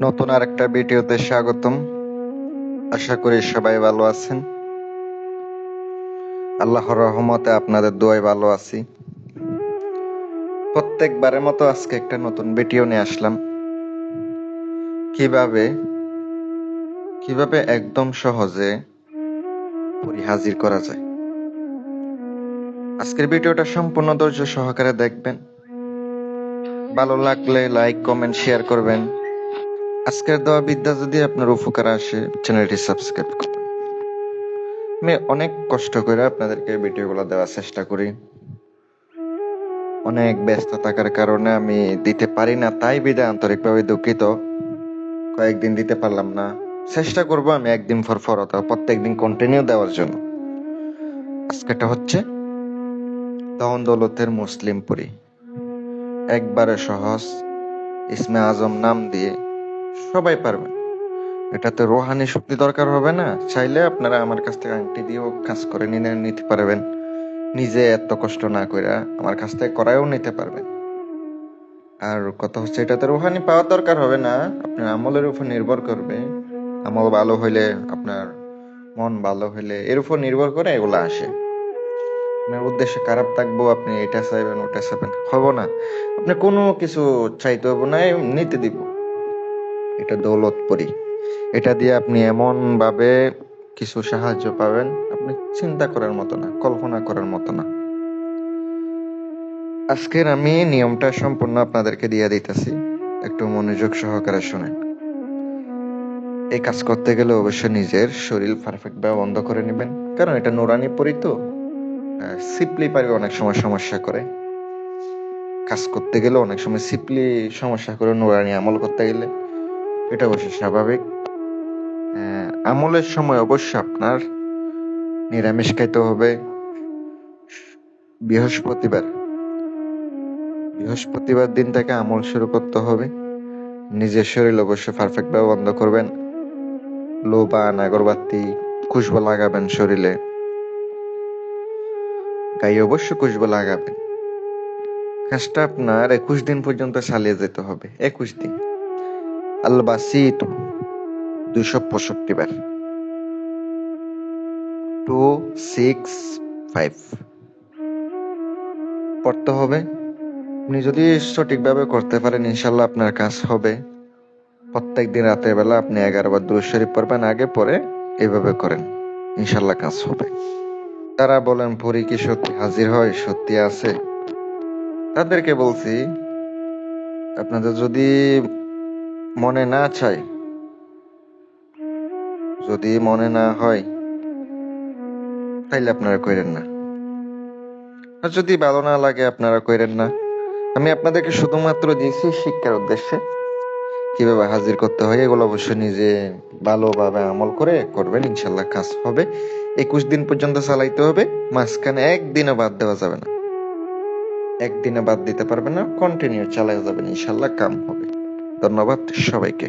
নতুন আরেকটা ভিডিওতে স্বাগতম। আশা করি সবাই ভালো আছেন। আল্লাহর রহমতে আপনাদের দোয়ায় ভালো আছি। প্রত্যেকবারের মতো আজকে একটা নতুন ভিডিও নিয়ে আসলাম। কিভাবে একদম সহজে পরী হাজির করা যায়। আজকের ভিডিওটা সম্পূর্ণ ধৈর্য সহকারে দেখবেন। ভালো লাগলে লাইক, কমেন্ট, শেয়ার করবেন। আজকের দেওয়া বিদ্যা যদি আপনার উপকার আসে, চ্যানেলটি সাবস্ক্রাইব করবেন। আমি অনেক কষ্ট করে আপনাদেরকে ভিডিওগুলো দেওয়ার চেষ্টা করি। অনেক ব্যস্ত থাকার কারণে আমি দিতে পারি না, তাই বিদায় আন্তরিকভাবে দুঃখিত। কয়েকদিন দিতে পারলাম না, চেষ্টা করব আমি একদিন পর প্রত্যেকদিন কন্টিনিউ দেওয়ার জন্য। আজকেটা হচ্ছে দহন দৌলতের মুসলিম পরী। একবারে সহজ, ইসমে আজম নাম দিয়ে সবাই পারবেন। এটাতে রোহানি শক্তি দরকার হবে না। চাইলে আপনারা আমার কাছ থেকে আংটি দিয়েও কাজ করে নিতে পারবেন। নিজে এত কষ্ট না করে আমার কাছ থেকে করায়ও নিতে পারবেন। আর কথা হচ্ছে, এটাতে রুহানি পাওয়ার দরকার হবে না, আপনার আমলের উপর নির্ভর করবে। আমল ভালো হইলে, আপনার মন ভালো হইলে এর উপর নির্ভর করে এগুলো আসে। আপনার উদ্দেশ্য খারাপ থাকবো, আপনি এটা চাইবেন ওটা চাইবেন, হবো না। আপনি কোনো কিছু চাইতে হবো না, নিতে দিব। এটা দৌলত পরি। এটা দিয়ে আপনি এমন ভাবে কিছু সাহায্য পাবেন, আপনি চিন্তা করার মতো না, কল্পনা করার মতো না। আজকের আমি নিয়মটা সম্পূর্ণ আপনাদেরকে দিয়ে দিতেছি, একটু মনোযোগ সহকারে শুনেন। এই কাজ করতে গেলে অবশ্যই নিজের শরীর পারফেক্ট ভাবে বন্ধ করে নেবেন, কারণ এটা নুরানি পরি তো সিপলি পারি অনেক সময় সমস্যা করে। কাজ করতে গেলে অনেক সময় সিপলি সমস্যা করে, নুরানি আমল করতে গেলে এটা অবশ্যই স্বাভাবিক। আমলের সময় অবশ্যই আপনার নিরামিষ খাইতে হবে। বৃহস্পতিবার দিন থেকে আমল শুরু করতে হবে। নিজের শরীর অবশ্যই পারফেক্ট ভাবে বন্ধ করবেন। লোবান, আগরবাতি, খুশবু লাগাবেন শরীরে, গায়ে অবশ্যই খুশবু লাগাবেন। কাজটা আপনার 21 দিন পর্যন্ত চালিয়ে যেতে হবে। 21 দিন আল বাসিত 265 বার, 265 পড়তে হবে। আপনি যদি সঠিকভাবে করতে পারেন, ইনশাল্লাহ আপনার কাজ হবে। প্রত্যেকদিন রাতের বেলা আপনি 11 বার দুরূদ শরীফ পড়বেন, আগে পরে এভাবে করেন, ইনশাল্লাহ কাজ হবে। তারা বলেন পরী কি সত্যি হাজির হয়, সত্যি আছে? তাদেরকে বলছি, আপনাদের যদি মনে না চায়, যদি মনে না হয়, তাইলে আপনারা কইরেন না। আর যদি ভালো না লাগে, আপনারা কইরেন না। আমি আপনাদেরকে শুধুমাত্র দিয়েছি শিক্ষার উদ্দেশ্যে, কিভাবে হাজির করতে হয় এগুলো অবশ্যই নিজে ভালোভাবে আমল করে করবেন, ইনশাল্লাহ কাজ হবে। 21 দিন পর্যন্ত চালাইতে হবে, মাঝখানে একদিনও বাদ দেওয়া যাবে না। একদিনে বাদ দিতে পারবেন না, কন্টিনিউ চালাই যাবেন, ইনশাল্লাহ কাম হবে। ধন্যবাদ সবাইকে।